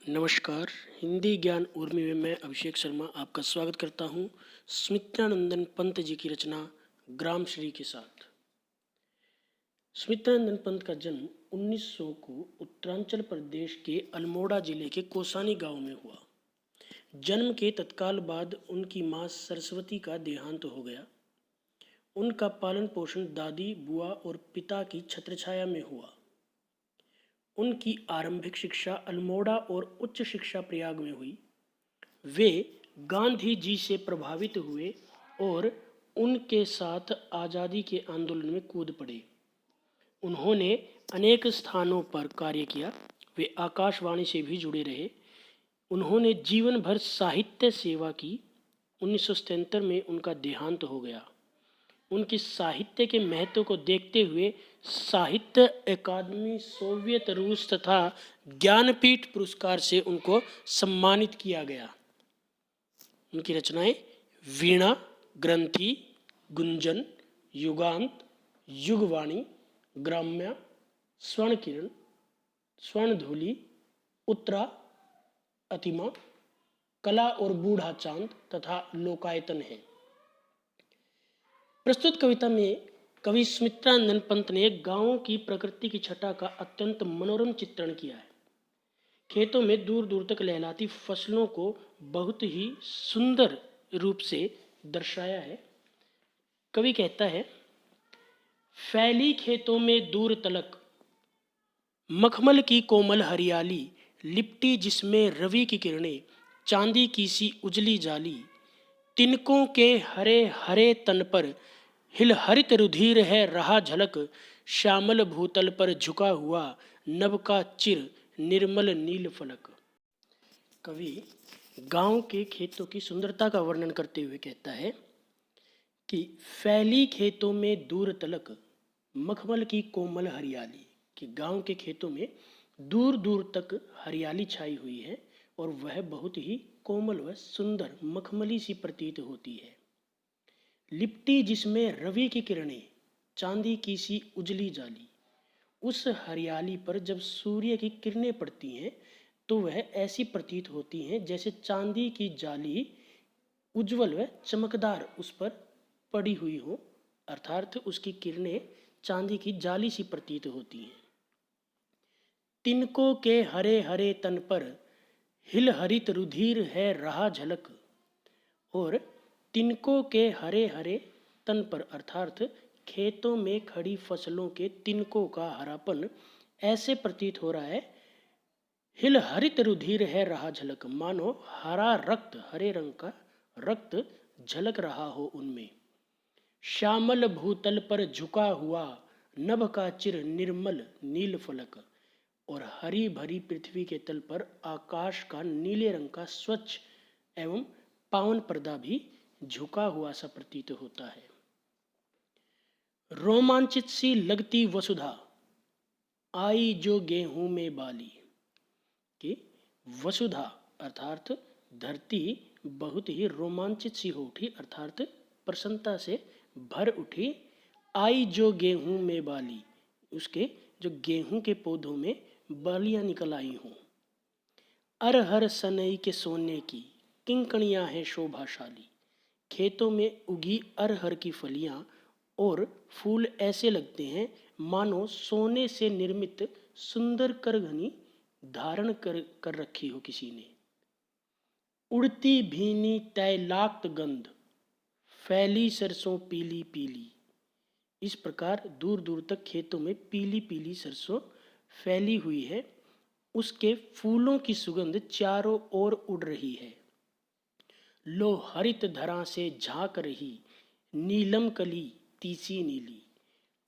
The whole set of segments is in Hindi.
नमस्कार। हिंदी ज्ञान उर्मी में मैं अभिषेक शर्मा आपका स्वागत करता हूँ सुमित्रानंदन पंत जी की रचना ग्राम श्री के साथ। सुमित्रानंदन पंत का जन्म 1900 को उत्तरांचल प्रदेश के अल्मोड़ा जिले के कोसानी गांव में हुआ। जन्म के तत्काल बाद उनकी मां सरस्वती का देहांत हो गया। उनका पालन पोषण दादी, बुआ और पिता की छत्रछाया में हुआ। उनकी आरंभिक शिक्षा अल्मोड़ा और उच्च शिक्षा प्रयाग में हुई। वे गांधी जी से प्रभावित हुए और उनके साथ आज़ादी के आंदोलन में कूद पड़े। उन्होंने अनेक स्थानों पर कार्य किया। वे आकाशवाणी से भी जुड़े रहे। उन्होंने जीवन भर साहित्य सेवा की। 1977 में उनका देहांत हो गया। उनकी साहित्य के महत्व को देखते हुए साहित्य अकादमी, सोवियत रूस तथा ज्ञानपीठ पुरस्कार से उनको सम्मानित किया गया। उनकी रचनाएं वीणा, ग्रंथि, गुंजन, युगांत, युगवाणी, ग्राम्य, स्वर्ण किरण, स्वर्णधूलि, उत्तरा, अतिमा, कला और बूढ़ा चांद तथा लोकायतन है। प्रस्तुत कविता में कवि सुमित्रानंदन पंत ने गांवों की प्रकृति की छटा का अत्यंत मनोरम चित्रण किया है। खेतों में दूर दूर तक लहलाती फसलों को बहुत ही सुंदर रूप से दर्शाया है। कवि कहता है, फैली खेतों में दूर तलक मखमल की कोमल हरियाली, लिपटी जिसमें रवि की किरणें, चांदी की सी उजली जाली, तिनकों के हरे हरे तन पर हिल हरित रुधिर है रहा झलक, श्यामल भूतल पर झुका हुआ नभ का चिर निर्मल नील फलक। कवि गांव के खेतों की सुंदरता का वर्णन करते हुए कहता है कि फैली खेतों में दूर तलक मखमल की कोमल हरियाली, कि गांव के खेतों में दूर दूर तक हरियाली छाई हुई है और वह बहुत ही कोमल व सुंदर मखमली सी प्रतीत होती है। लिपटी जिसमें रवि की किरणें, चांदी की सी उजली जाली, उस हरियाली पर जब सूर्य की किरणें पड़ती हैं तो वह ऐसी प्रतीत होती हैं जैसे चांदी की जाली उज्जवल व चमकदार उस पर पड़ी हुई हो, अर्थात उसकी किरणें चांदी की जाली सी प्रतीत होती हैं। तिनको के हरे हरे तन पर हिल हरित रुधिर है रहा झलक, और तिनको के हरे हरे तन पर अर्थात खेतों में खड़ी फसलों के तिनकों का हरापन ऐसे प्रतीत हो रहा है, हिल हरित रुधिर है रहा झलक, मानो हरा रक्त, हरे रंग का रक्त झलक रहा हो उनमें। श्यामल भूतल पर झुका हुआ नभ का चिर निर्मल नील फलक, और हरी भरी पृथ्वी के तल पर आकाश का नीले रंग का स्वच्छ एवं पावन पर्दा भी झुका हुआ सा प्रतीत होता है। रोमांचित सी लगती वसुधा आई जो गेहूं में बाली, कि वसुधा अर्थात धरती बहुत ही रोमांचित सी हो उठी, अर्थात प्रसन्नता से भर उठी। आई जो गेहूं में बाली, उसके जो गेहूं के पौधों में बालियां निकल आई हों। अरहर सनई के सोने की किंकणियां हैं शोभाशाली, खेतों में उगी अरहर की फलियां और फूल ऐसे लगते हैं मानो सोने से निर्मित सुंदर करघनी धारण कर रखी हो किसी ने। उड़ती भीनी तैलाक्त गंध फैली सरसों पीली पीली, इस प्रकार दूर दूर तक खेतों में पीली पीली सरसों फैली हुई है। उसके फूलों की सुगंध चारों ओर उड़ रही है। लो हरित धरा से झांक रही नीलम कली तीसी नीली,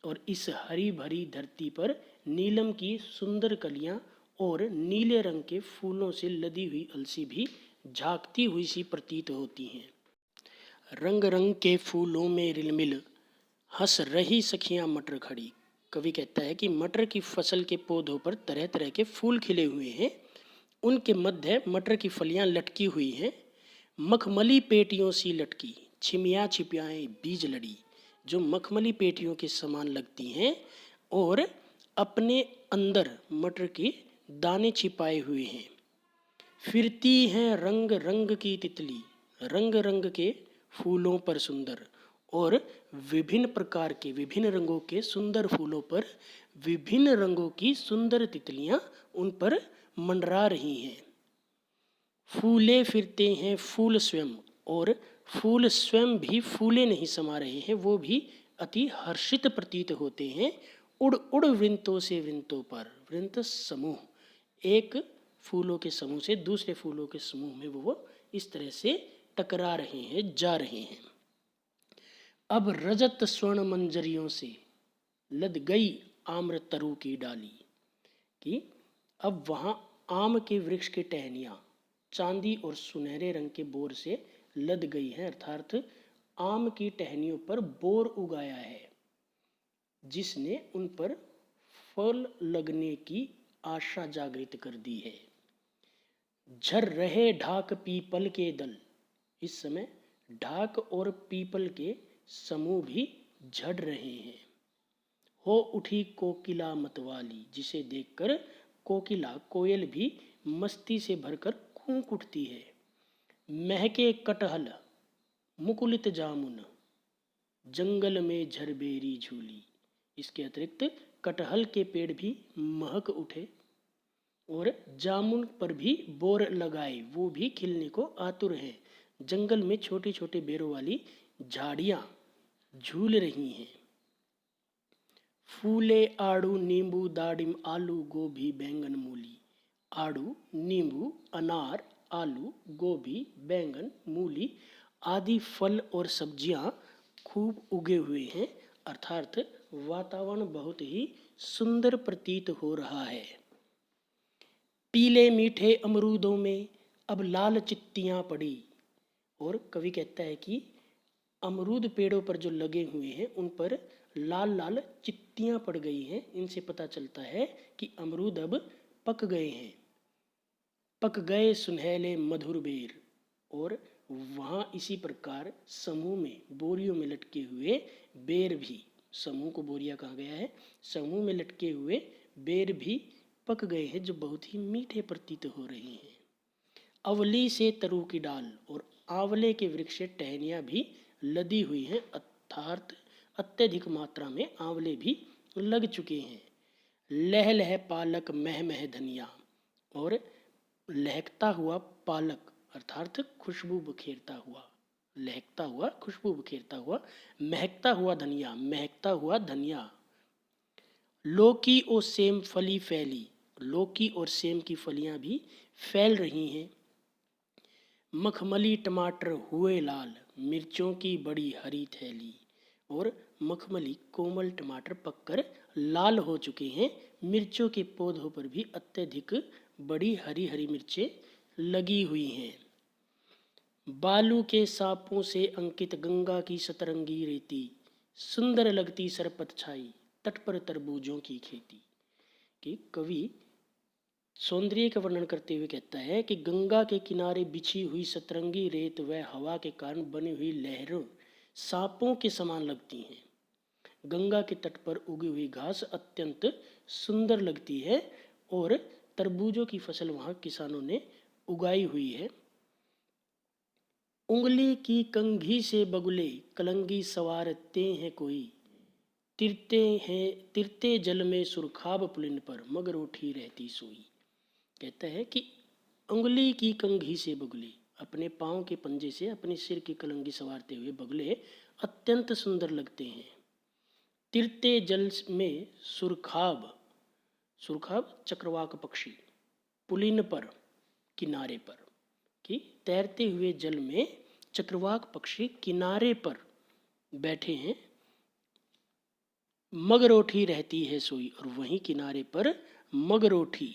और इस हरी भरी धरती पर नीलम की सुंदर कलियां और नीले रंग के फूलों से लदी हुई अलसी भी झांकती हुई सी प्रतीत होती हैं। रंग रंग के फूलों में रिलमिल हंस रही सखियां मटर खड़ी। कवि कहता है कि मटर की फसल के पौधों पर तरह तरह के फूल खिले हुए हैं, उनके मध्य मटर की फलियां लटकी हुई हैं। मखमली पेटियों सी लटकी छिमिया छिपियाएं बीज लड़ी, जो मखमली पेटियों के समान लगती हैं और अपने अंदर मटर के दाने छिपाए हुए हैं। फिरती हैं रंग रंग की तितली, रंग रंग के फूलों पर सुंदर, और विभिन्न प्रकार के विभिन्न रंगों के सुंदर फूलों पर विभिन्न रंगों की सुंदर तितलियां उन पर मंडरा रही हैं। फूले फिरते हैं फूल स्वयं, और फूल स्वयं भी फूले नहीं समा रहे हैं, वो भी अति हर्षित प्रतीत होते हैं। उड़ उड़ वृंतों से वृंतों पर, वृंत समूह, एक फूलों के समूह से दूसरे फूलों के समूह में वो इस तरह से टकरा रहे हैं, जा रहे हैं। अब रजत स्वर्ण मंजरियों से लद गई आम्र तरु की डाली, कि अब वहाँ आम के वृक्ष की टहनियाँ चांदी और सुनहरे रंग के बोर से लद गई हैं, अर्थात आम की टहनियों पर बोर उगाया है जिसने उन पर फल लगने की आशा जागृत कर दी है। झर रहे ढाक पीपल के दल, इस समय ढाक और पीपल के समूह भी झड़ रहे हैं। हो उठी कोकिला मतवाली, जिसे देखकर कोकिला कोयल भी मस्ती से भरकर कूक उठती है। महके कटहल मुकुलित जामुन, जंगल में झरबेरी झूली, इसके अतिरिक्त कटहल के पेड़ भी महक उठे और जामुन पर भी बोर लगाए, वो भी खिलने को आतुर हैं। जंगल में छोटी छोटी बेरों वाली झाड़ियाँ झूल रही हैं। फूले आड़ू नींबू दाडिम आलू गोभी बैंगन मूली, आड़ू नींबू अनार आलू गोभी बैंगन मूली आदि फल और सब्जियां खूब उगे हुए हैं, अर्थात वातावरण बहुत ही सुंदर प्रतीत हो रहा है। पीले मीठे अमरूदों में अब लाल चित्तियां पड़ी, और कवि कहता है कि अमरूद पेड़ों पर जो लगे हुए हैं उन पर लाल लाल चित्तियां पड़ गई हैं। इनसे पता चलता है कि अमरूद अब पक गए हैं। पक गए सुनहले मधुर बेर, और वहाँ इसी प्रकार समूह में बोरियों में लटके हुए बेर भी, समूह को बोरिया कहा गया है, समूह में लटके हुए बेर भी पक गए हैं जो बहुत ही मीठे प्रतीत हो रहे हैं। अवली से तरु की डाल, और आंवले के वृक्ष से टहनियाँ भी लदी हुई हैं, अर्थात अत्यधिक मात्रा में आंवले भी लग चुके हैं। लह लह पालक मह मह धनिया, और लहकता हुआ पालक अर्थात खुशबू बखेरता हुआ, लहकता हुआ खुशबू बखेरता हुआ, महकता हुआ धनिया, महकता हुआ धनिया। लौकी और सेम फली फैली, लौकी और सेम की फलियां भी फैल रही हैं। मखमली टमाटर हुए लाल, मिर्चों की बड़ी हरी थैली, और मखमली कोमल टमाटर पककर लाल हो चुके हैं। मिर्चों के पौधों पर भी अत्यधिक बड़ी हरी हरी मिर्चें लगी हुई हैं। बालू के सांपों से अंकित गंगा की सतरंगी रेती, सुंदर लगती सरपत छाई, तट पर तरबूजों की खेती। कि कवि सौंदर्य का वर्णन करते हुए कहता है कि गंगा के किनारे बिछी हुई सतरंगी रेत व हवा के कारण बनी हुई लहरों सांपों के समान लगती हैं। गंगा के तट पर उगी हुई घास अत्यंत सुंदर लगती है, और तरबूजों की फसल वहाँ किसानों ने उगाई हुई है। उंगली की कंघी से बगुले कलंगी सवारते हैं कोई, तिरते जल में सुरखाब पुलिन पर मगर उठी रहती सोई। कहता है कि उंगली की कंघी से बगुले, अपने पाँव के पंजे से अपने सिर की कलंगी संवारते हुए बगुले अत्यंत सुंदर लगते हैं। तिरते जल में सुरखाब, सुरखाब चक्रवाक पक्षी, पुलिन पर किनारे पर, कि तैरते हुए जल में चक्रवाक पक्षी किनारे पर बैठे हैं। मगरोठी रहती है सोई, और वहीं किनारे पर मगरोठी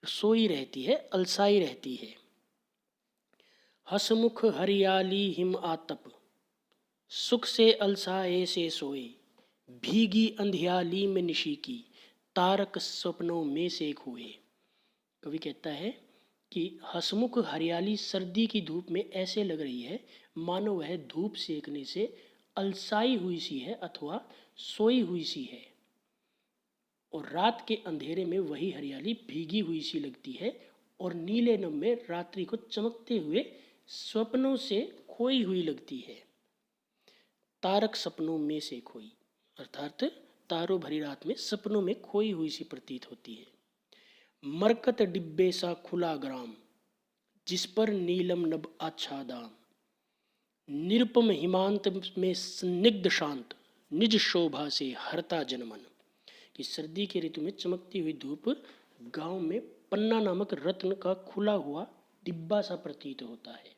सोई रहती है, अलसाई रहती है। हसमुख हरियाली हिम आतप, सुख से अलसाए से सोए, भीगी अंधियाली में निशी की, तारक स्वप्नों में से खोए। कवि कहता है कि हसमुख हरियाली सर्दी की धूप में ऐसे लग रही है मानो वह धूप सेकने से अलसाई हुई सी है अथवा सोई हुई सी है, और रात के अंधेरे में वही हरियाली भीगी हुई सी लगती है और नीले नभ में रात्रि को चमकते हुए स्वप्नों से खोई हुई लगती है। तारक सपनों में से खोई, अर्थात तारों भरी रात में सपनों में खोई हुई सी प्रतीत होती है। मरकत डिब्बे सा खुला ग्राम, जिस पर नीलम नभ आच्छादाम। निरुपम हिमांत में स्निग्ध शांत, निज शोभा से हरता जनमन। कि सर्दी के ऋतु में चमकती हुई धूप गांव में पन्ना नामक रत्न का खुला हुआ डिब्बा सा प्रतीत होता है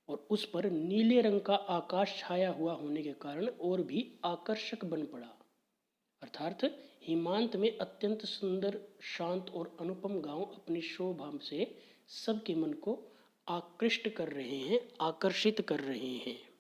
और उस पर नीले रंग का आकाश छाया हुआ होने के कारण और भी आकर्षक बन पड़ा। अर्थात हिमांत में अत्यंत सुंदर, शांत और अनुपम गांव अपनी शोभा से सबके मन को आकृष्ट कर रहे हैं, आकर्षित कर रहे हैं।